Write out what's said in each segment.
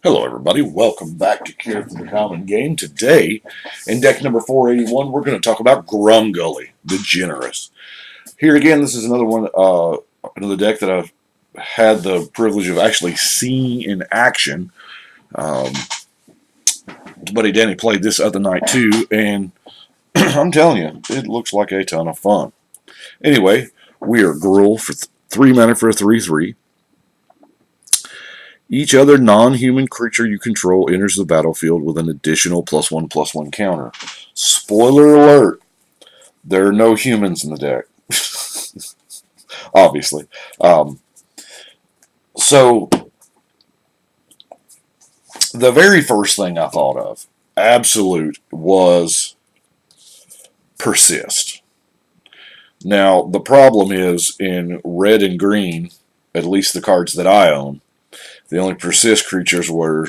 Hello, everybody. Welcome back to Care for the Common Game. Today, in deck number 481, we're going to talk about Grumgully, the Generous. Here again, this is another one, another deck that I've had the privilege of actually seeing in action. Um, buddy Danny played this other night too, and I'm telling you, it looks like a ton of fun. Anyway, we are Gruul for 3 mana for a 3/3. Each other non-human creature you control enters the battlefield with an additional +1/+1 counter. Spoiler alert, there are no humans in the deck. Obviously. So, the very first thing I thought of, absolute, was persist. Now, the problem is in red and green, at least the cards that I own, the only persist creatures were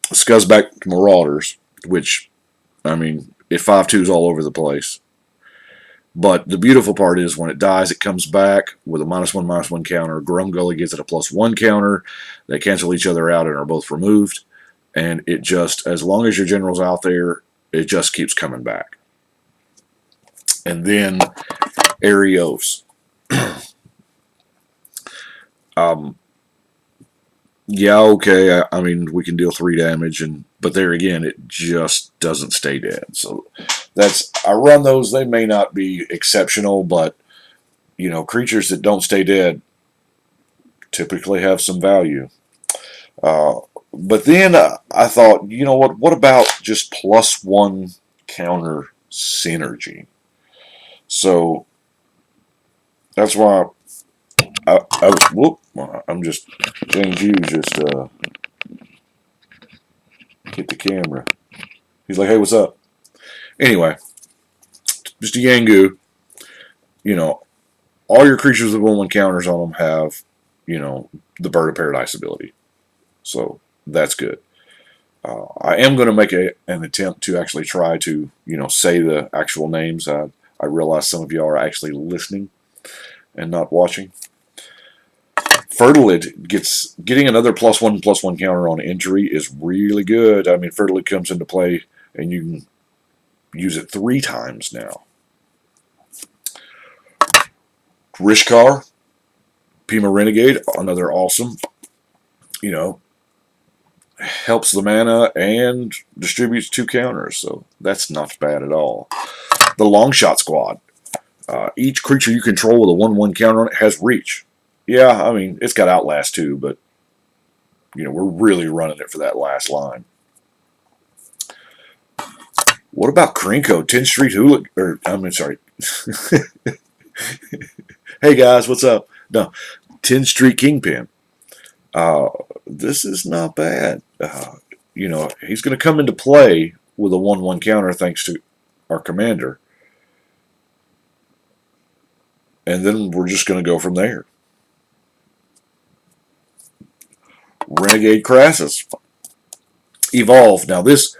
Scuzzback Marauders, which, I mean, it 5/2s all over the place. But the beautiful part is when it dies, it comes back with a -1/-1 counter. Grumgully gets it a +1 counter. They cancel each other out and are both removed. And it just, as long as your general's out there, it just keeps coming back. And then Arios. Yeah, okay. I mean, we can deal 3 damage, but there again, it just doesn't stay dead. So I run those. They may not be exceptional, but creatures that don't stay dead typically have some value. But then I thought, you know what? What about just +1 counter synergy? So that's why I'm just James Hughes just hit the camera. He's like, hey, what's up? Anyway, just a Yangu. You know, all your creatures with 1/1 counters on them have, the Bird of Paradise ability. So that's good. I am going to make an attempt to actually try to, say the actual names. I realize some of y'all are actually listening and not watching. Fertilid getting another +1/+1 counter on injury is really good. I mean, Fertilid comes into play and you can use it 3 times now. Rishkar, Pima Renegade, another awesome. Helps the mana and distributes 2 counters, so that's not bad at all. The Longshot Squad. Each creature you control with a 1/1 counter on it has reach. Yeah, I mean, it's got Outlast too, but, we're really running it for that last line. What about Krinko, 10th Street Hooligan? Sorry. Hey guys, what's up? No, 10th Street Kingpin. This is not bad. He's going to come into play with a 1/1 counter thanks to our commander. And then we're just going to go from there. Renegade Crassus. Evolve. Now, this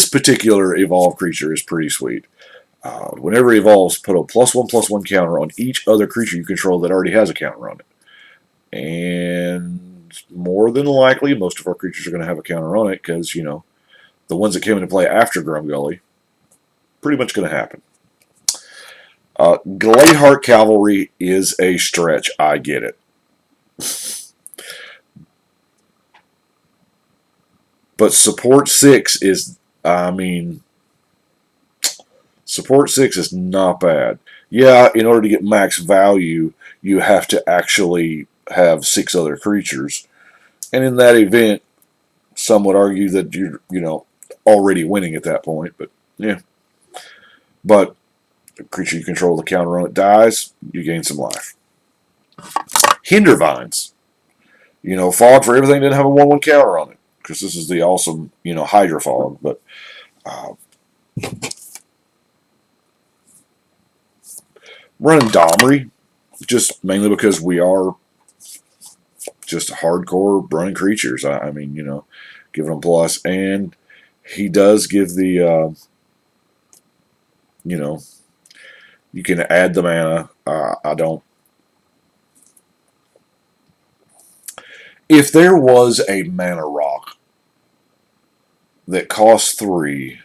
particular evolved creature is pretty sweet. Whenever it evolves, put a +1/+1 counter on each other creature you control that already has a counter on it. And more than likely, most of our creatures are going to have a counter on it because, the ones that came into play after Grumgully, pretty much going to happen. Gladeheart Cavalry is a stretch. I get it. But support 6 is, support 6 is not bad. Yeah, in order to get max value, you have to actually have 6 other creatures. And in that event, some would argue that you're, already winning at that point. But, yeah. But the creature you control, the counter on it dies, you gain some life. Hindervines. Fog for everything didn't have a 1/1 counter on it. Because this is the awesome, Hydra Fog. But running Domri, just mainly because we are just hardcore running creatures. I mean, giving them plus. And he does give the, you can add the mana. I don't. If there was a mana rock that costs 3,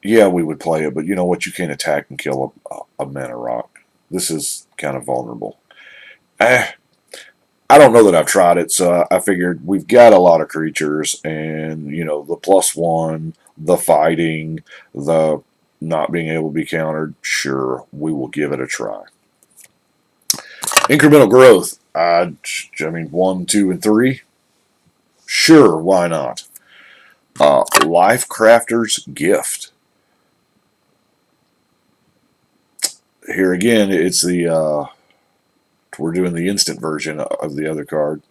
yeah, we would play it, but you know what? You can't attack and kill a mana rock. This is kind of vulnerable. I don't know that I've tried it, so I figured we've got a lot of creatures, and you know the +1, the fighting, the not being able to be countered. Sure, we will give it a try. Incremental growth. I mean, 1, 2, and 3. Sure, why not? Life Crafter's Gift. Here again, it's the we're doing the instant version of the other card.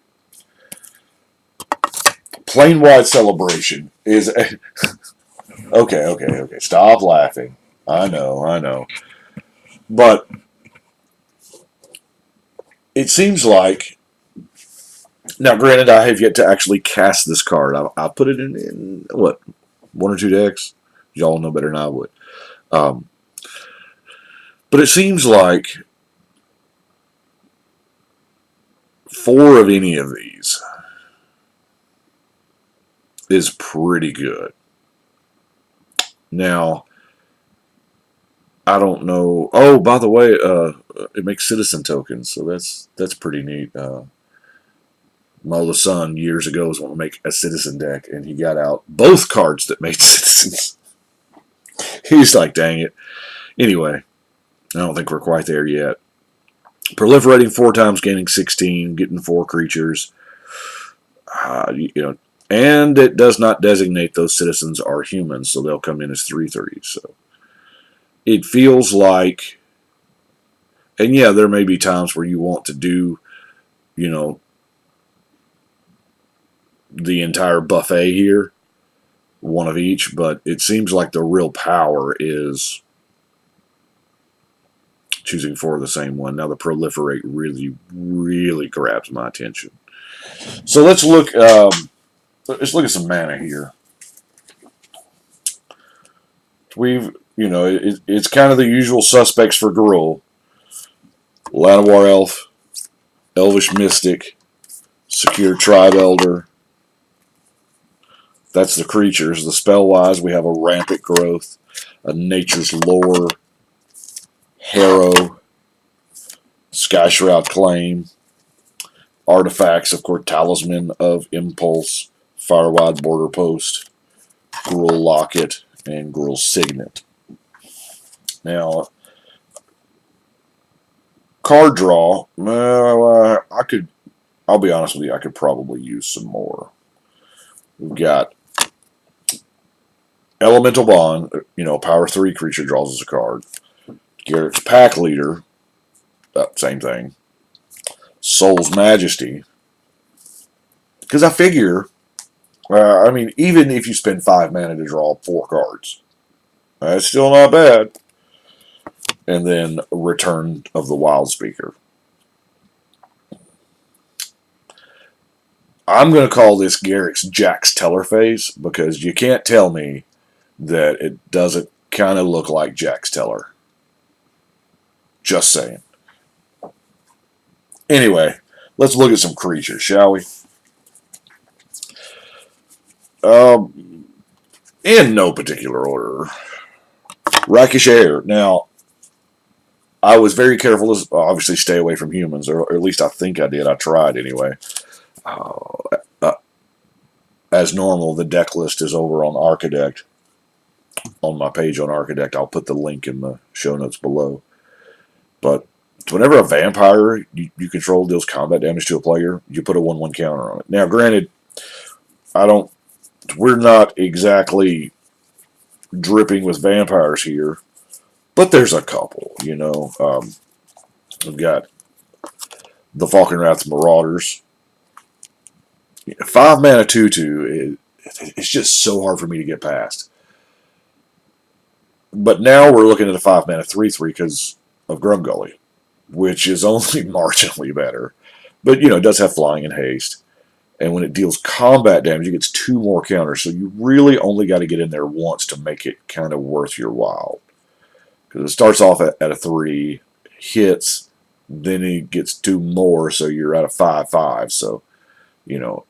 Plane-wide Celebration is okay. Stop laughing. I know. But it seems like now. Granted, I have yet to actually cast this card. I put it in what 1 or 2 decks. Y'all know better than I would. Um, but it seems like 4 of any of these is pretty good. Now, I don't know. Oh, by the way, it makes citizen tokens, so that's pretty neat. My oldest son years ago was wanting to make a citizen deck, and he got out both cards that made citizens. He's like, dang it. Anyway, I don't think we're quite there yet. Proliferating 4 times, gaining 16, getting 4 creatures. You know, and it does not designate those citizens are humans, so they'll come in as 3/3s. So it feels like, and yeah, there may be times where you want to do, you know, the entire buffet here, one of each, but it seems like the real power is choosing 4 of the same one. Now the proliferate really grabs my attention. So let's look at some mana here. It's kind of the usual suspects for Gruul. Llanowar Elf, Elvish Mystic, Secure Tribe Elder. That's the creatures. The spell-wise, we have a Rampant Growth, a Nature's Lore, Harrow, Sky Shroud Claim, artifacts, of course, Talisman of Impulse, Firewide Border Post, Gruul Locket, and Gruul Signet. Now, card draw, I'll be honest with you, I could probably use some more. We've got Elemental Bond, power 3 creature draws as a card. Garrett's Pack Leader, same thing. Soul's Majesty. Because I figure, even if you spend 5 mana to draw 4 cards, that's still not bad. And then Return of the Wild Speaker. I'm going to call this Garrick's Jax Teller phase because you can't tell me that it doesn't kind of look like Jax Teller. Just saying. Anyway, let's look at some creatures, shall we? In no particular order. Rakish Air. Now, I was very careful to obviously stay away from humans, or at least I think I did. I tried anyway. As normal, the deck list is over on Archidect. On my page on Archidect, I'll put the link in the show notes below. But whenever a vampire you control deals combat damage to a player, you put a 1/1 counter on it. Now, granted, we're not exactly dripping with vampires here, but there's a couple. We've got the Falkenrath Marauders. 5 mana 2/2. It's just so hard for me to get past. But now we're looking at a 5 mana 3/3 because of Grumgully, which is only marginally better. But, it does have flying and haste. And when it deals combat damage, it gets 2 more counters. So you really only got to get in there once to make it kind of worth your while. Because it starts off at a 3, hits, then he gets 2 more, so you're at a 5/5. So, you know,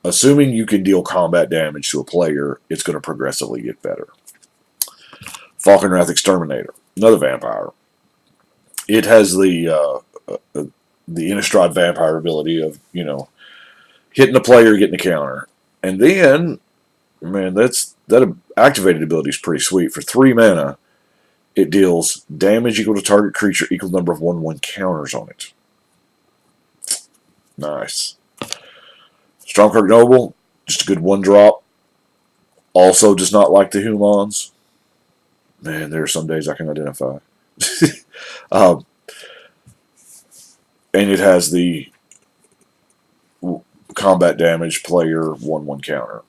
assuming you can deal combat damage to a player, it's going to progressively get better. Falkenrath Exterminator, another vampire. It has the Innistrad vampire ability of, hitting a player, getting a counter. And then, man, that activated ability is pretty sweet. For 3 mana, it deals damage equal to target creature equal number of 1/1 counters on it. Nice. Stormkirk Noble, just a good 1-drop. Also does not like the humans. Man, there are some days I can identify. um, and it has the combat damage player 1/1 counter.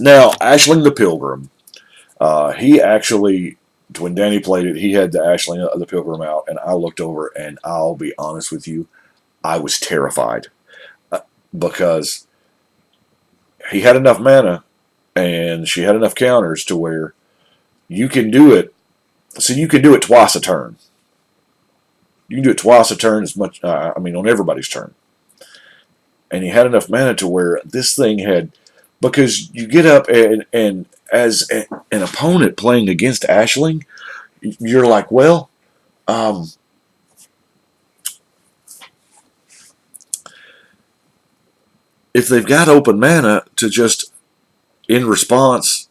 Now, Ashling the Pilgrim, he actually, when Danny played it, he had the Ashling the Pilgrim out, and I looked over, and I'll be honest with you, I was terrified because he had enough mana and she had enough counters to where you can do it. So you can do it twice a turn. You can do it twice a turn as much, on everybody's turn. And he had enough mana to where this thing had, because you get up and as an opponent playing against Ashling, you're like, well, if they've got open mana to just, in response,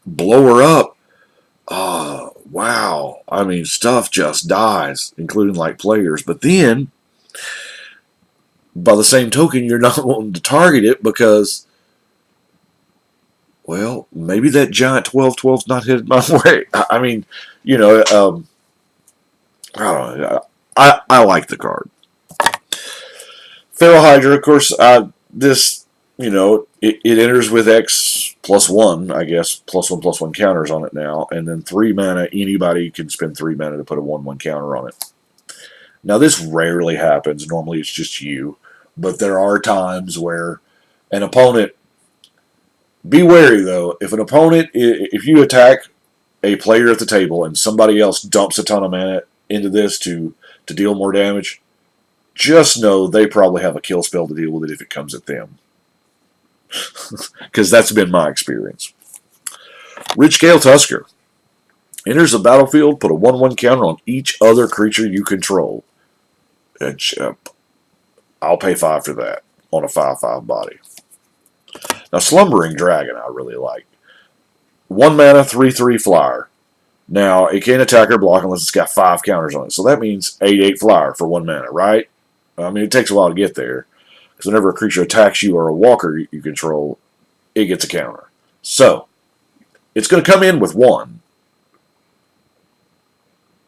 blow her up, wow. Stuff just dies, including like players. But then, by the same token, you're not wanting to target it because, well, maybe that giant 12/12's not headed my way. I mean, I don't know. I like the card. Feral Hydra, of course, this, it enters with X +1, I guess, +1/+1 counters on it now, and then 3 mana, anybody can spend 3 mana to put a 1/1 counter on it. Now, this rarely happens. Normally, it's just you, but there are times where an opponent, be wary though, if you attack a player at the table and somebody else dumps a ton of mana into this to deal more damage, just know they probably have a kill spell to deal with it if it comes at them. Because that's been my experience. Ridgescale Tusker. Enters the battlefield, put a 1/1 counter on each other creature you control. I'll pay 5 for that on a 5/5 body. Now, Slumbering Dragon I really like. 1 mana, 3/3 flyer. Now, it can't attack or block unless it's got 5 counters on it. So that means 8/8 flyer for 1 mana, right? It takes a while to get there. Because whenever a creature attacks you or a walker you control, it gets a counter. So, it's going to come in with 1.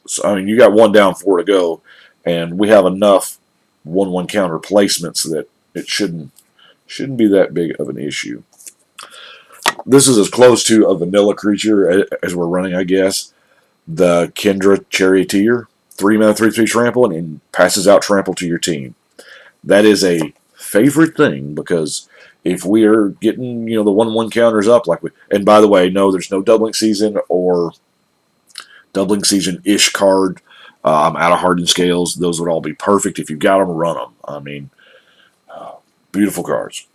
So, you got 1 down, 4 to go. And we have enough 1/1 counter placements that it shouldn't be that big of an issue. This is as close to a vanilla creature as we're running, I guess. The Kendra Charioteer. 3 mana, 3/3 trample, and passes out trample to your team. That is a favorite thing because if we are getting, the 1/1 counters up, and by the way, no, there's no doubling season or doubling season-ish card. I'm out of hardened scales. Those would all be perfect. If you've got them, run them. Beautiful cards.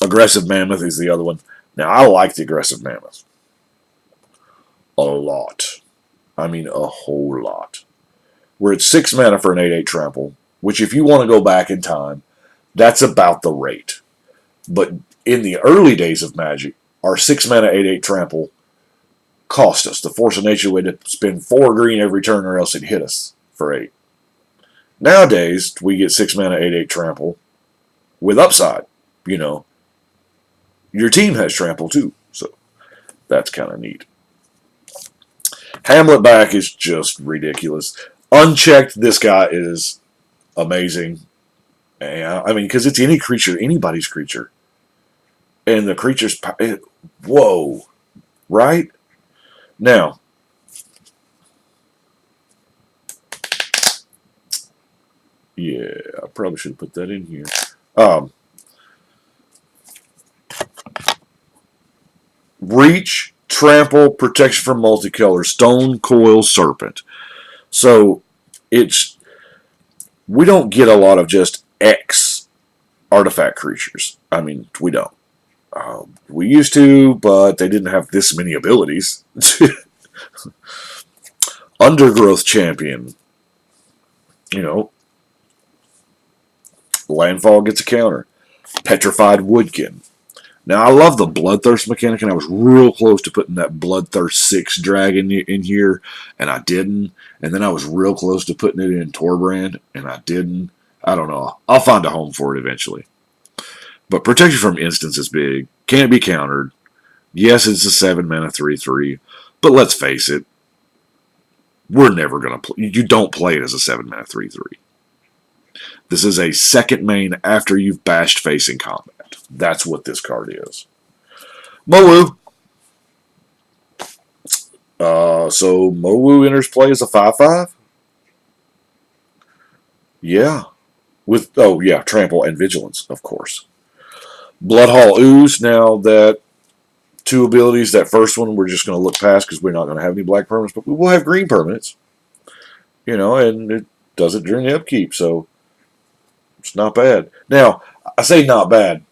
Aggressive Mammoth is the other one. Now, I like the Aggressive Mammoth. A lot. A whole lot. We're at 6 mana for an 8/8 trample, which if you want to go back in time, that's about the rate. But in the early days of Magic, our 6 mana 8/8 trample cost us. The Force of Nature way to spend 4 green every turn or else it'd hit us for 8. Nowadays, we get 6 mana 8/8 trample with upside. Your team has trample too, so that's kind of neat. Hamlet back is just ridiculous. Unchecked, this guy is amazing. Because it's any creature, anybody's creature. And the creature's... Whoa. Right? Now, yeah, I probably should have put that in here. Reach, trample, protection from multicolor, stone coil serpent. So it's we don't get a lot of just X artifact creatures. I mean, we don't. We used to, but they didn't have this many abilities. Undergrowth Champion. You know, landfall gets a counter. Petrified Woodkin. Now, I love the Bloodthirst mechanic, and I was real close to putting that Bloodthirst 6 dragon in here, and I didn't. And then I was real close to putting it in Torbrand, and I didn't. I don't know. I'll find a home for it eventually. But protection from instants is big. Can't be countered. Yes, it's a 7 mana 3/3, but let's face it, we're never going to play. You don't play it as a 7 mana 3/3. This is a second main after you've bashed facing combat. That's what this card is. Mowu. So Mowu enters play as a 5/5? Yeah. Trample and Vigilance, of course. Bloodhaul Ooze. Now that two abilities, that first one we're just going to look past because we're not going to have any black permanents, but we will have green permanents. And it does it during the upkeep, so it's not bad. Now, I say not bad.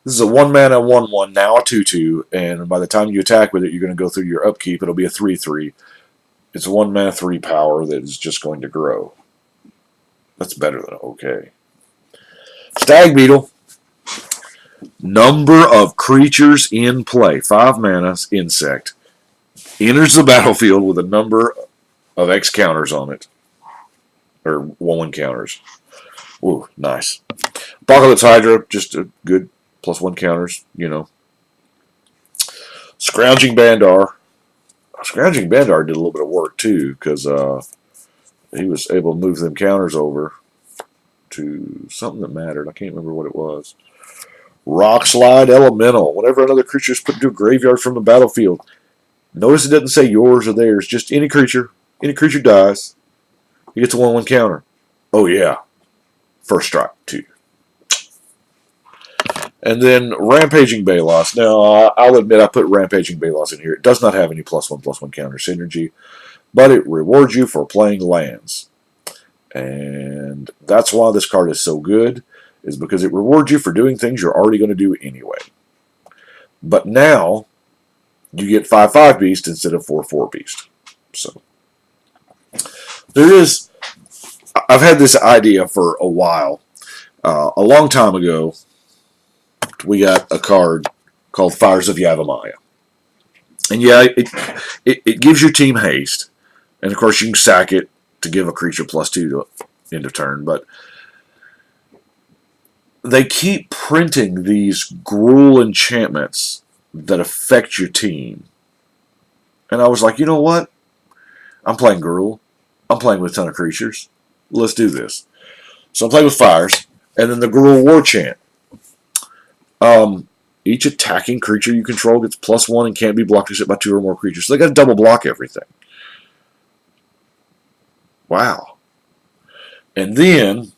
This is a 1 mana 1/1, now a 2/2, and by the time you attack with it, you're going to go through your upkeep. It'll be a 3/3. It's a 1 mana 3 power that is just going to grow. That's better than okay. Stag Beetle. Number of creatures in play. 5 mana, insect. Enters the battlefield with a number of X counters on it. Or 1/1 counters. Ooh, nice. Apocalypse Hydra, just a good +1 counters, Scrounging Bandar. Scrounging Bandar did a little bit of work too, because he was able to move them counters over to something that mattered. I can't remember what it was. Rock Slide Elemental. Whenever another creature is put into a graveyard from the battlefield, notice it doesn't say yours or theirs, just any creature. Any creature dies. He gets a 1/1 counter. Oh yeah. First strike, too. And then Rampaging Balos. Now, I'll admit I put Rampaging Balos in here. It does not have any +1/+1 counter synergy, but it rewards you for playing lands. And that's why this card is so good, is because it rewards you for doing things you're already going to do anyway. But now, you get 5/5 Beast instead of 4/4 Beast. So, I've had this idea for a while. A long time ago, we got a card called Fires of Yavimaya. And yeah, it gives your team haste. And of course, you can sack it to give a creature +2 to end of turn. But they keep printing these Gruul enchantments that affect your team. And I was like, you know what? I'm playing Gruul. I'm playing with a ton of creatures. Let's do this. So I'm playing with Fires. And then the Gruul War Chant. Each attacking creature you control gets +1 and can't be blocked except by 2 or more creatures. So they got to double block everything. Wow. And then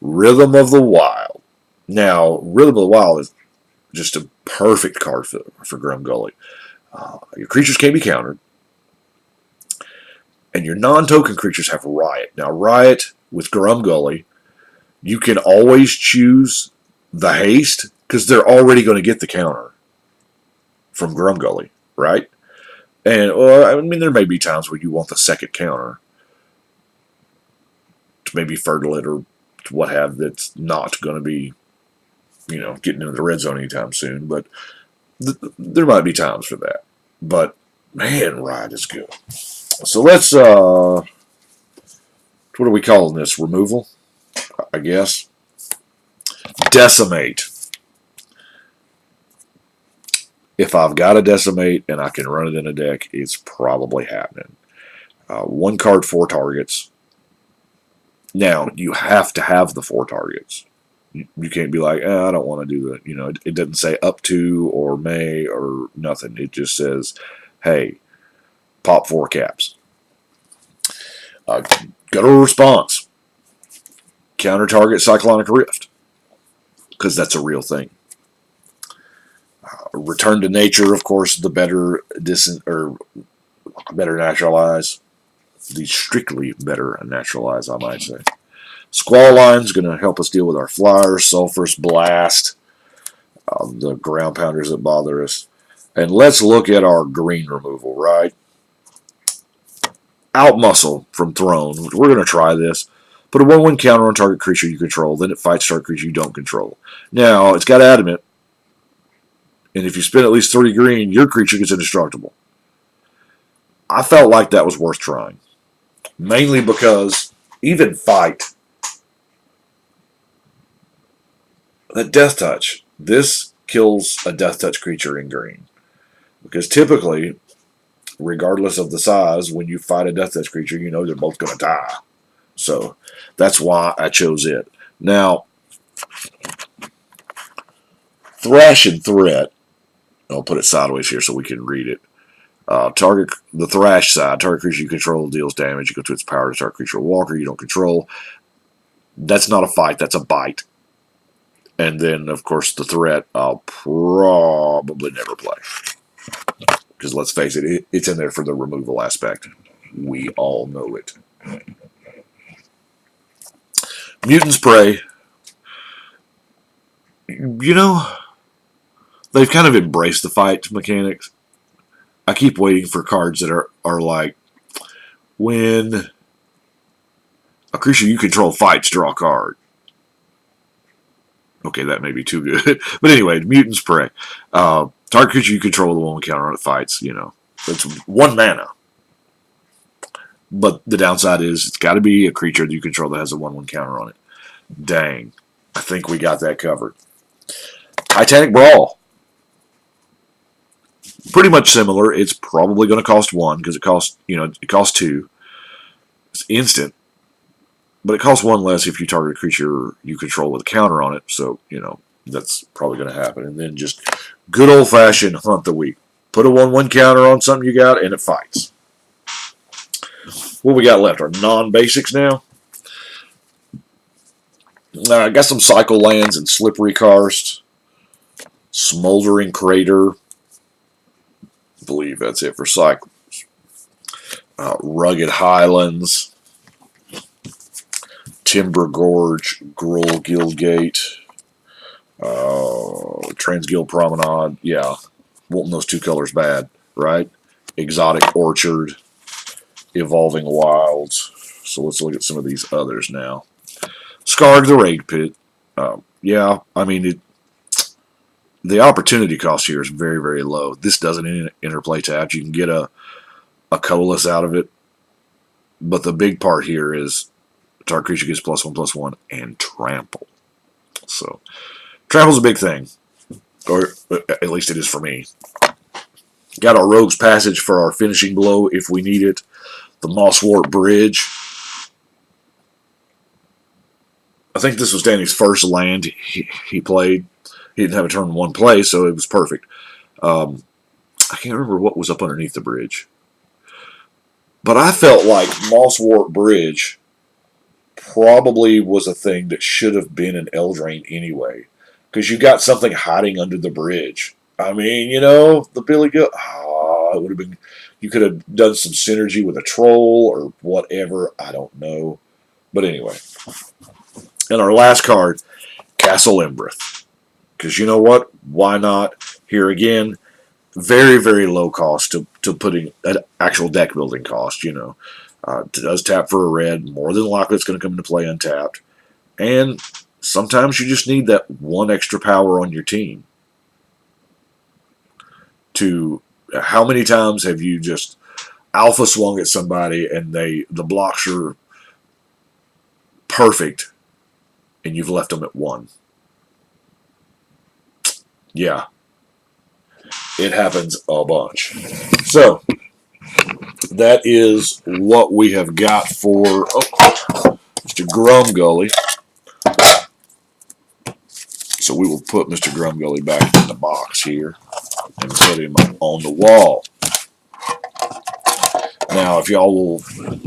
Rhythm of the Wild. Now, Rhythm of the Wild is just a perfect card for Grumgully. Your creatures can't be countered. And your non-token creatures have Riot. Now, Riot with Grumgully, you can always choose the haste because they're already going to get the counter from Grumgully, right? And there may be times where you want the second counter to maybe fertile it or to what have that's not going to be, getting into the red zone anytime soon. But there might be times for that. But man, Riot is good. So let's what are we calling this? Removal, I guess. Decimate. If I've got a Decimate and I can run it in a deck, it's probably happening. 1 card, 4 targets. Now, you have to have the 4 targets. You can't be like, I don't want to do that. It doesn't say up to or may or nothing. It just says, hey, pop 4 caps. Guttural Response. Counter target Cyclonic Rift. Because that's a real thing. Return to Nature, of course, the better naturalize. the strictly better naturalize, I might say. Squall Line's going to help us deal with our flyers, sulfurous blast, the ground pounders that bother us. And let's look at our green removal, right? Outmuscle from Throne. We're going to try this. Put a 1/1 counter on target creature you control, then it fights target creature you don't control. Now, it's got adamant, and if you spend at least 3 green, your creature gets indestructible. I felt like that was worth trying. Mainly because even fight, that Death Touch, this kills a Death Touch creature in green. Because typically, regardless of the size, when you fight a Death Touch creature, you know they're both going to die. So that's why I chose it. Now, Thrash and Threat, I'll put it sideways here so we can read it. Target the Thrash side, target creature you control deals damage. You go to its power to target creature or walker you don't control. That's not a fight, that's a bite. And then, of course, the Threat I'll probably never play. Because let's face it, it's in there for the removal aspect. We all know it. Mutant's Prey. You know, they've kind of embraced the fight mechanics. I keep waiting for cards that are like, when a creature you control fights, draw a card. Okay, that may be too good. But anyway, Mutant's Prey. Target creature you control, the one counter on it fights, you know. It's 1 mana. But the downside is it's got to be a creature that you control that has a 1/1 counter on it. Dang. I think we got that covered. Titanic Brawl. Pretty much similar. It's probably going to cost 1 because it costs 2. It's instant. But it costs 1 less if you target a creature you control with a counter on it. So, that's probably going to happen. And then just good old-fashioned hunt the week. Put a 1/1 counter on something you got, and it fights. What we got left? Our non-basics now. I got some Cycle Lands and Slippery Karst. Smoldering Crater. I believe that's it for Cycles. Rugged Highlands. Timber Gorge, Gruul Guildgate, Transguild Promenade. Yeah, wanting those 2 colors bad, right? Exotic Orchard, Evolving Wilds. So let's look at some of these others now. Scarred the Raid Pit. Yeah, I mean, the opportunity cost here is very, very low. This doesn't interplay tapped. You can get a colorless out of it. But the big part here is target creature gets +1/+1 and trample. So, trample's a big thing. Or at least it is for me. Got our Rogue's Passage for our finishing blow if we need it. The Mosswort Bridge. I think this was Danny's first land he played. He didn't have a turn 1 play, so it was perfect. I can't remember what was up underneath the bridge. But I felt like Mosswort Bridge probably was a thing that should have been an Eldraine anyway. Because you got something hiding under the bridge. I mean, the Billy Goat. It would have been. You could have done some synergy with a troll or whatever. I don't know. But anyway. And our last card, Castle Embereth. Because you know what? Why not? Here again, very, very low cost to putting an actual deck building cost, It does tap for a red. More than likely it's going to come into play untapped. And sometimes you just need that 1 extra power on your team. How many times have you just alpha swung at somebody and the blocks are perfect and you've left them at 1? Yeah. It happens a bunch. So, that is what we have got for Mr. Grumgully. So we will put Mr. Grumgully back in the box here and put him on the wall. Now, if y'all will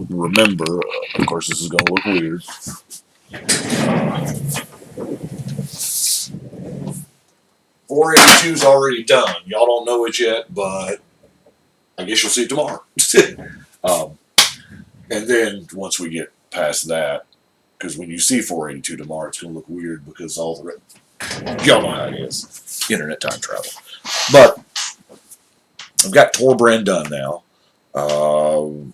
remember, of course this is going to look weird. 482's already done. Y'all don't know it yet, but I guess you'll see it tomorrow. And then once we get past that, because when you see 482 tomorrow, it's going to look weird because all the y'all know how it is, internet time travel. But I've got Torbrand done now. I'll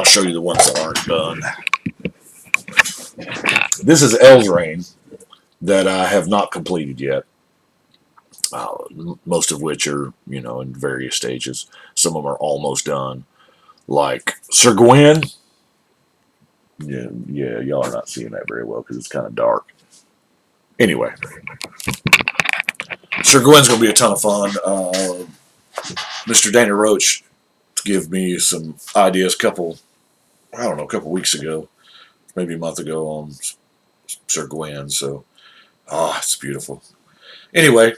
show you the ones that aren't done. This is Eldraine that I have not completed yet. Most of which are, in various stages. Some of them are almost done. Like Sir Gwen. Yeah, y'all are not seeing that very well because it's kind of dark. Anyway, Sir Gwen's going to be a ton of fun. Mr. Dana Roach gave me some ideas a couple weeks ago, maybe a month ago on Sir Gwen. So, it's beautiful. Anyway,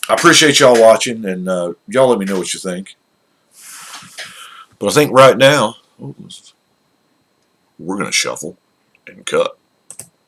I appreciate y'all watching, and y'all let me know what you think. But I think right now, we're going to shuffle and cut.